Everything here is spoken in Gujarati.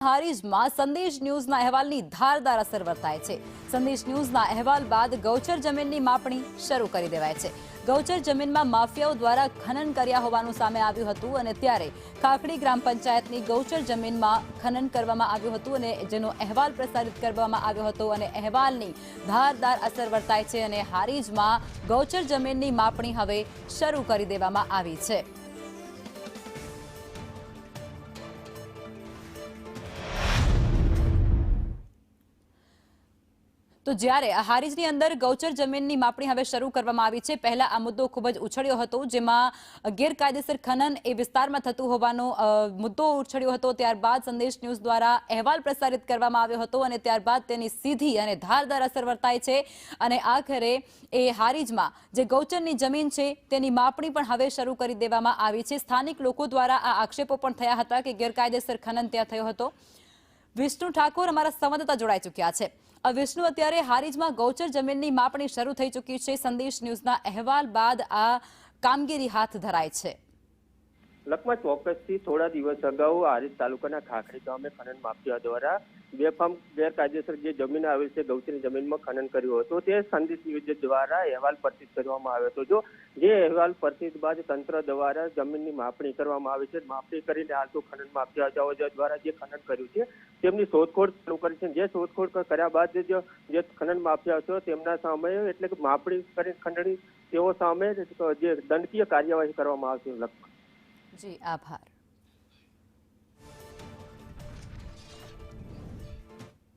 હારીજમાં સંદેશ ન્યૂઝના અહેવાલની ધારદાર અસર વર્તાય છે। સંદેશ ન્યૂઝના અહેવાલ બાદ ગૌચર જમીનની માપણી શરૂ કરી દેવાય છે। ગૌચર જમીનમાં માફિયાઓ દ્વારા ખનન કર્યા હોવાનું સામે આવ્યું હતું અને ત્યારે કાકડી ગ્રામ પંચાયતની ગૌચર જમીનમાં ખનન કરવામાં આવ્યું હતું અને જેનો અહેવાલ પ્રસારિત કરવામાં આવ્યો હતો અને અહેવાલની ધારદાર અસર વર્તાય છે અને હારીજમાં ગૌચર જમીનની માપણી હવે શરૂ કરી દેવામાં આવી છે। તો જ્યારે હારીજની અંદર ગૌચર જમીનની માપણી હવે શરૂ કરવામાં આવી છે। પહેલા આ મુદ્દો ખૂબ જ ઉછળ્યો હતો, જેમાં ગેરકાયદેસર ખનન એ વિસ્તારમાં થતું હોવાનો મુદ્દો ઉછળ્યો હતો। ત્યારબાદ સંદેશ ન્યૂઝ દ્વારા અહેવાલ પ્રસારિત કરવામાં આવ્યો હતો અને ત્યારબાદ તેની સીધી અને ધારદાર અસર વર્તાય છે અને આખરે એ હારીજમાં જે ગૌચરની જમીન છે તેની માપણી પણ હવે શરૂ કરી દેવામાં આવી છે। સ્થાનિક લોકો દ્વારા આ આક્ષેપો પણ થયા હતા કે ગેરકાયદેસર ખનન ત્યાં થયો હતો। વિષ્ણુ ઠાકોર અમારા સંવાદદાતા જોડાઈ ચૂક્યા છે। વિષ્ણુ, અત્યારે હારીજમાં ગૌચર જમીનની માપણી શરૂ થઈ ચૂકી છે। સંદેશ ન્યૂઝના અહેવાલ બાદ આ કામગીરી હાથ ધરાય છે। લખમાં ચોક્કસથી થોડા દિવસ અગાઉ હારીજ તાલુકાના ખાખરી ગામે ખનન માફિયા દ્વારા બેફામ ગેરકાયદેસર જે જમીન આવેલ છે ગૌચરની જમીનમાં ખનન કર્યું હતું। તે સંદેશ ન્યૂઝ દ્વારા અહેવાલ પ્રસિદ્ધ કરવામાં આવ્યો હતો। જો જે અહેવાલ પ્રસિદ્ધ બાદ તંત્ર દ્વારા જમીનની માપણી કરવામાં આવી છે। માપણી કરીને હાલ તો ખનન માફિયાઓ દ્વારા જે ખનન કર્યું છે તેમની શોધખોળ શરૂ કરી છે। જે શોધખોળ કર્યા બાદ જે ખનન માફિયા છે તેમના સામે એટલે કે માપણી કરી ખંડણી તેઓ સામે જે દંડકીય કાર્યવાહી કરવામાં આવશે। જી, આભાર।